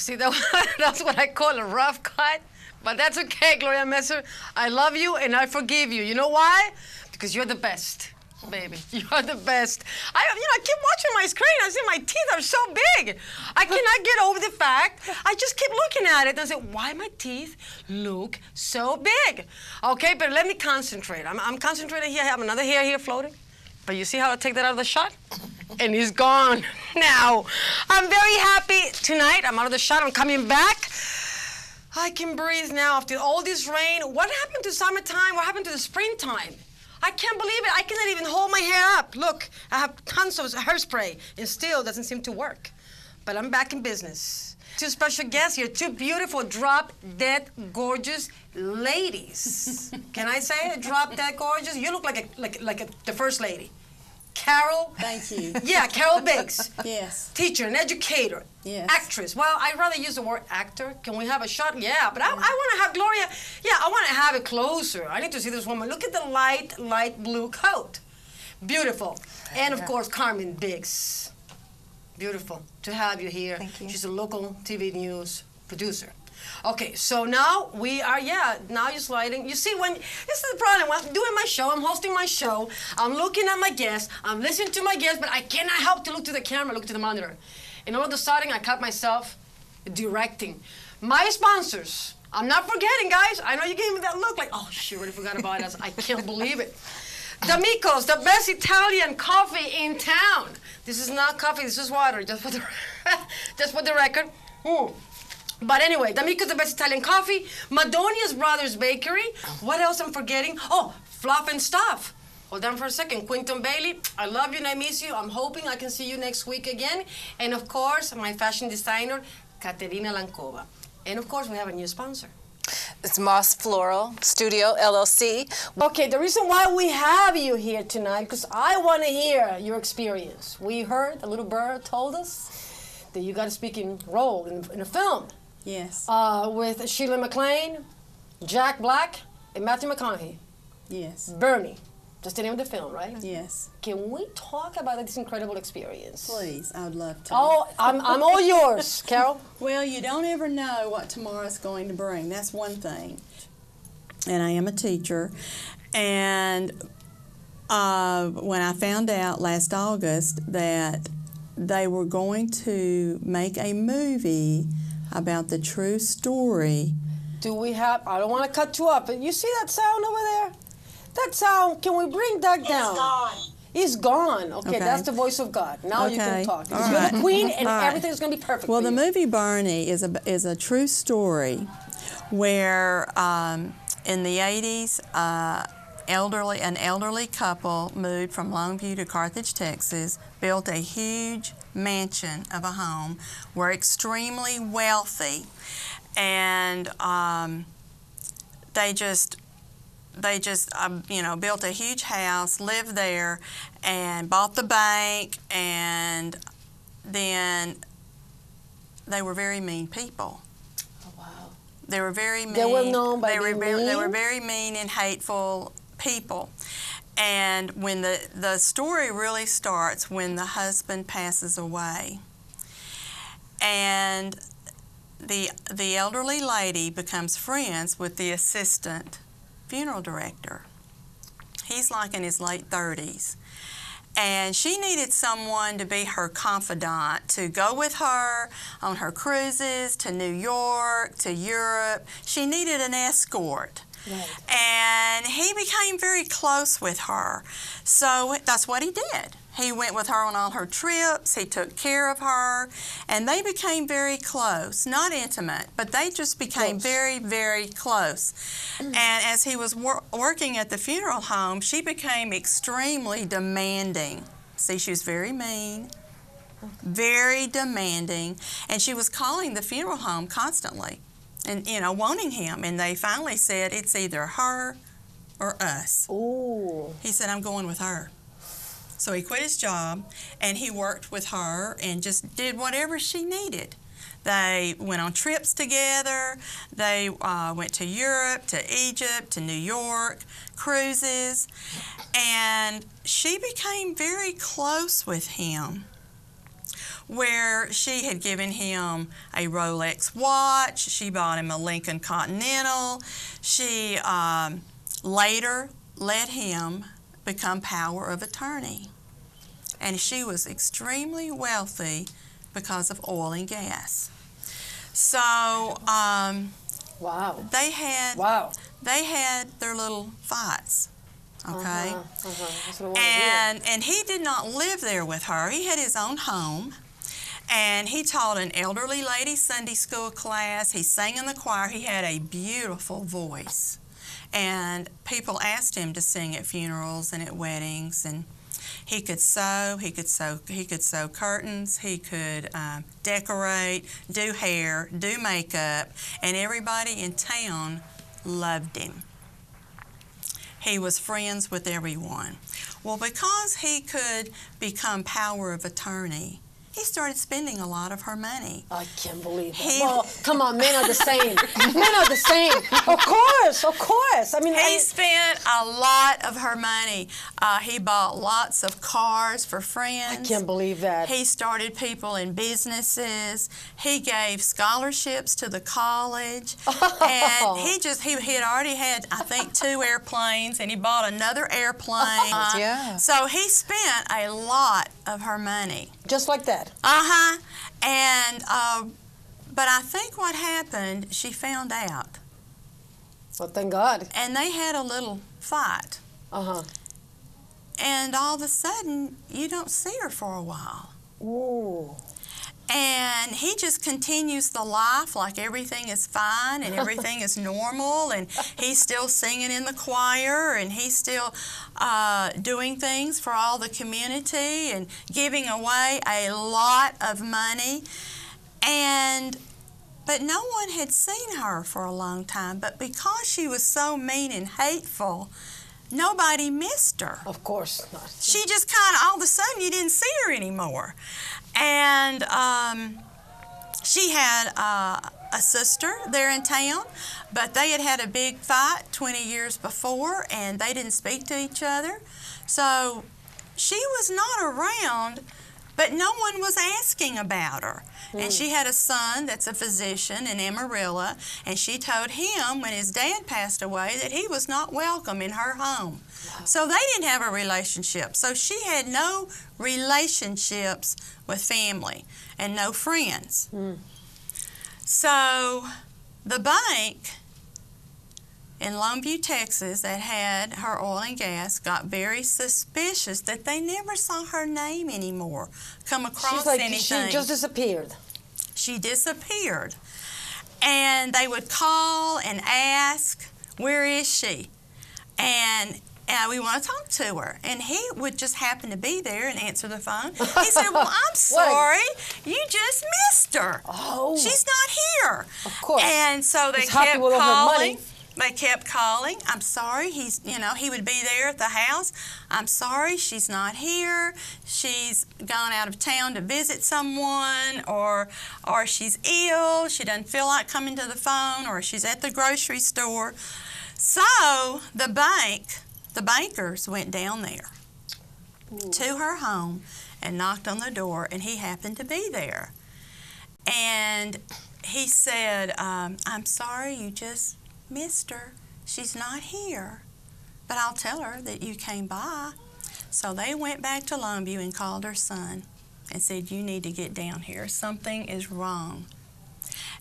see, that's what I call a rough cut. But that's okay, Gloria Messer. I love you and I forgive you. You know why? Because you're the best, baby. You're the best. I keep watching my screen. I see my teeth are so big. I cannot get over the fact. I just keep looking at it and say, why my teeth look so big? Okay, but let me concentrate. I'm concentrating here. I have another hair here floating. But you see how I take that out of the shot? And he's gone now. I'm very happy tonight. I'm out of the shot. I'm coming back. I can breathe now after all this rain. What happened to summertime? What happened to the springtime? I can't believe it. I cannot even hold my hair up. Look, I have tons of hairspray and still doesn't seem to work. But I'm back in business. Two special guests here, two beautiful, drop-dead gorgeous ladies. Can I say it? Drop-dead gorgeous? You look like the first lady. Carol. Thank you. Yeah, Carol Biggs. Yes. Teacher, an educator. Yes. Actress. Well, I'd rather use the word actor. Can we have a shot? Yeah, but I want to have Gloria. Yeah, I want to have it closer. I need to see this woman. Look at the light blue coat. Beautiful. And, of course, Carmen Biggs. Beautiful to have you here. Thank you. She's a local TV news producer. Okay, so now we are, now you're sliding. You see, this is the problem. When I'm doing my show, I'm hosting my show, I'm looking at my guests, I'm listening to my guests, but I cannot help to look to the camera, look to the monitor. And all of a sudden, I caught myself directing. My sponsors, I'm not forgetting, guys. I know you gave me that look like, oh, she already forgot about us. I can't believe it. D'Amico's, the best Italian coffee in town. This is not coffee, this is water, just for the record. But anyway, D'Amico's, the best Italian coffee. Madonia's Brothers Bakery. What else I'm forgetting? Oh, Fluff and Stuff. Hold on for a second. Quinton Bailey, I love you and I miss you. I'm hoping I can see you next week again. And of course, my fashion designer, Katerina Lankova. And of course, we have a new sponsor. It's Moss Floral Studio, LLC. Okay, the reason why we have you here tonight, because I want to hear your experience. We heard, a little bird told us that you got a speaking role in a film. Yes. With Sheila MacLaine, Jack Black, and Matthew McConaughey. Yes. Bernie. That's the name of the film, right? Yes. Can we talk about this incredible experience? Please, I would love to. Oh, I'm all yours, Carol. Well, you don't ever know what tomorrow's going to bring. That's one thing. And I am a teacher. And when I found out last August that they were going to make a movie about the true story. Do we have, I don't want to cut you off, but you see that sound over there? That sound, can we bring that down? It's gone. It's gone. Okay, that's the voice of God. Now you can talk. Because you're the queen and everything's going to be perfect Well, for the you. movie Bernie is a true story where in the 80s, an elderly couple moved from Longview to Carthage, Texas, built a huge mansion of a home, were extremely wealthy, and they just built a huge house, lived there, and bought the bank, and then they were very mean people. Oh, wow. They were very mean. They were known by being mean? They were very mean and hateful people. And when the story really starts when the husband passes away, and the elderly lady becomes friends with the assistant funeral director. He's like in his late 30s. And she needed someone to be her confidant, to go with her on her cruises to New York, to Europe. She needed an escort. Right. And he became very close with her. So that's what he did. He went with her on all her trips, he took care of her, and they became very close. Not intimate, but they just became very, very close. And as he was working at the funeral home, she became extremely demanding. See, she was very mean, very demanding, and she was calling the funeral home constantly and, wanting him. And they finally said, it's either her or us. Ooh. He said, I'm going with her. So he quit his job, and he worked with her and just did whatever she needed. They went on trips together. They went to Europe, to Egypt, to New York, cruises, and she became very close with him. where she had given him a Rolex watch. She bought him a Lincoln Continental. She later let him become power of attorney. And she was extremely wealthy because of oil and gas. So Wow. they had Wow. their little fights. Okay. That's what I want to And he did not live there with her. He had his own home. And he taught an elderly lady Sunday school class. He sang in the choir. He had a beautiful voice. And people asked him to sing at funerals and at weddings. And he could sew. He could sew curtains. He could decorate, do hair, do makeup. And everybody in town loved him. He was friends with everyone. Well, because he could become power of attorney, he started spending a lot of her money. I can't believe it. Well, come on, men are the same. Men are the same. Of course, of course. I mean, He spent a lot of her money. He bought lots of cars for friends. I can't believe that. He started people in businesses. He gave scholarships to the college. And he had already had, I think, 2 airplanes, and he bought another airplane. Yeah. So he spent a lot of her money. Just like that. And, but I think what happened, she found out. Well, thank God. And they had a little fight. And all of a sudden, you don't see her for a while. Ooh. And he just continues the life like everything is fine and everything is normal, and he's still singing in the choir, and he's still doing things for all the community and giving away a lot of money. But no one had seen her for a long time, but because she was so mean and hateful, nobody missed her. Of course not. She just kind of, all of a sudden, you didn't see her anymore. And she had a sister there in town, but they had had a big fight 20 years before, and they didn't speak to each other. So she was not around, but no one was asking about her. And she had a son that's a physician in Amarillo, and she told him when his dad passed away that he was not welcome in her home. So they didn't have a relationship. So she had no relationships with family and no friends. So the bank in Longview, Texas, that had her oil and gas got very suspicious that they never saw her name anymore come across anything. She just disappeared. She disappeared. And they would call and ask, where is she? And we want to talk to her. And he would just happen to be there and answer the phone. He said, well, I'm sorry, you just missed her. Oh. She's not here. Of course. And so they He's happy kept with all her calling. money. They kept calling. I'm sorry. He would be there at the house. I'm sorry, she's not here. She's gone out of town to visit someone, or she's ill. She doesn't feel like coming to the phone, or she's at the grocery store. So the bankers went down there to her home and knocked on the door, and he happened to be there. And he said, I'm sorry, you just missed her. She's not here, but I'll tell her that you came by. So they went back to Longview and called her son and said, you need to get down here. Something is wrong.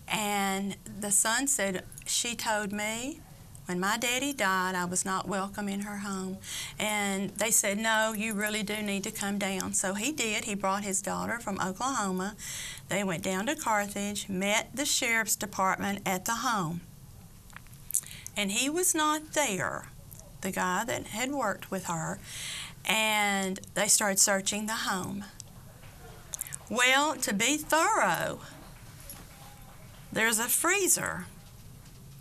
And the son said, she told me when my daddy died, I was not welcome in her home. And they said, no, you really do need to come down. So he did. He brought his daughter from Oklahoma. They went down to Carthage, met the sheriff's department at the home. And he was not there, the guy that had worked with her, and they started searching the home. Well, to be thorough, there's a freezer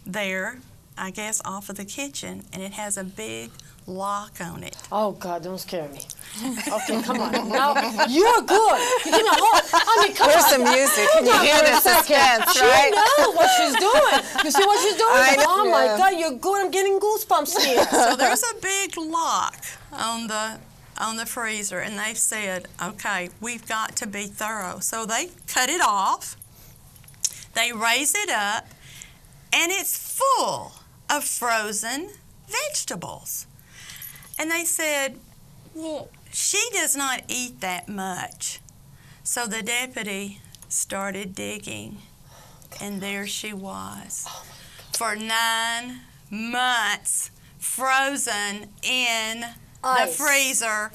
there, I guess, off of the kitchen, and it has a big lock on it. Oh, God, don't scare me. Okay, come on. Now, you're good. You give me a whole, I mean, come There's on. some music. Can you hear the suspense, She right? knows what she's doing. You see what she's doing? I Oh, my know. God, you're good. I'm getting goosebumps here. So there's a big lock on the on the freezer, and they said, okay, we've got to be thorough. So they cut it off, they raise it up, and it's full of frozen vegetables. And they said, well, she does not eat that much. So the deputy started digging, and there she was. For 9 months, frozen in the freezer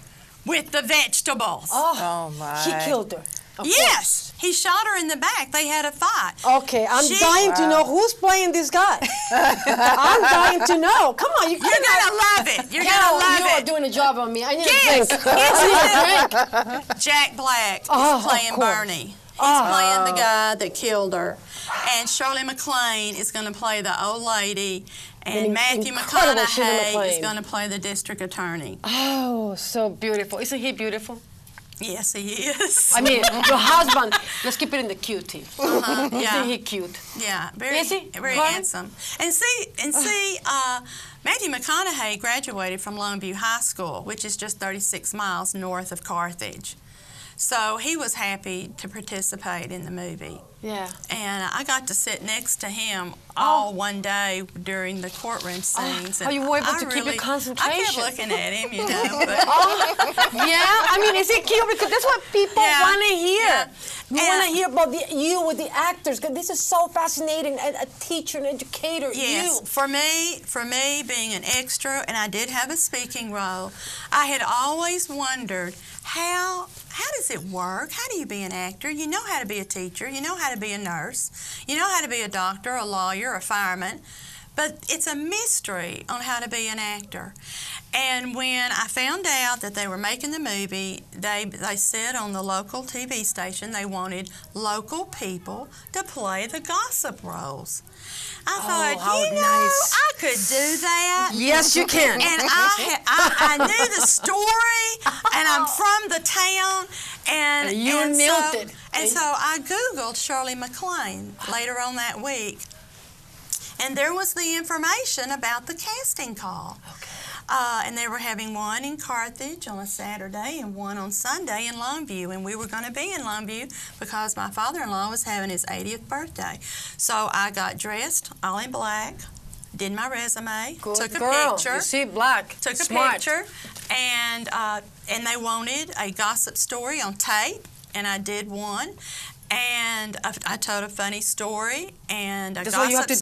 with the vegetables. Oh, my. He killed her. Yes, he shot her in the back. They had a fight. Okay, I'm dying to know who's playing this guy. I'm dying to know. Come on, you're gonna love it. You're gonna love you it. are doing a job on me. I need Yes, a drink. I need a drink. Jack Black is playing of course. Bernie. He's playing the guy that killed her. And Shirley MacLaine is going to play the old lady. And Matthew McConaughey is going to play the district attorney. Oh, so beautiful. Isn't he beautiful? Yes, he is. I mean, your husband, let's keep it in the cutie. Yeah. Isn't he cute? Yeah, very, Is he? very handsome. And see, Matthew McConaughey graduated from Longview High School, which is just 36 miles north of Carthage. So he was happy to participate in the movie. Yeah. And I got to sit next to him all one day during the courtroom scenes. How you were able to keep your concentration? I kept looking at him, you know. But Yeah, I mean, is it cute? Because that's what people want to hear. Yeah. We want to hear about you with the actors. Because this is so fascinating. A teacher, an educator. Yes, You. for me being an extra, and I did have a speaking role, I had always wondered how does it work? How do you be an actor? You know how to be a teacher. You know how to be a nurse. You know how to be a doctor, a lawyer, a fireman. But it's a mystery on how to be an actor. And when I found out that they were making the movie, they said on the local TV station they wanted local people to play the gossip roles. I thought, I could do that. Yes, you can. And I knew the story, and I'm from the town, and you nailed it. And so I Googled Shirley MacLaine later on that week, and there was the information about the casting call. Okay. And they were having one in Carthage on a Saturday and one on Sunday in Longview. And we were going to be in Longview because my father-in-law was having his 80th birthday. So I got dressed all in black, did my resume, took a picture. You see, black. Took Smart. a picture, and they wanted a gossip story on tape, and I did one. And I told a funny story and a That's what you have gossip to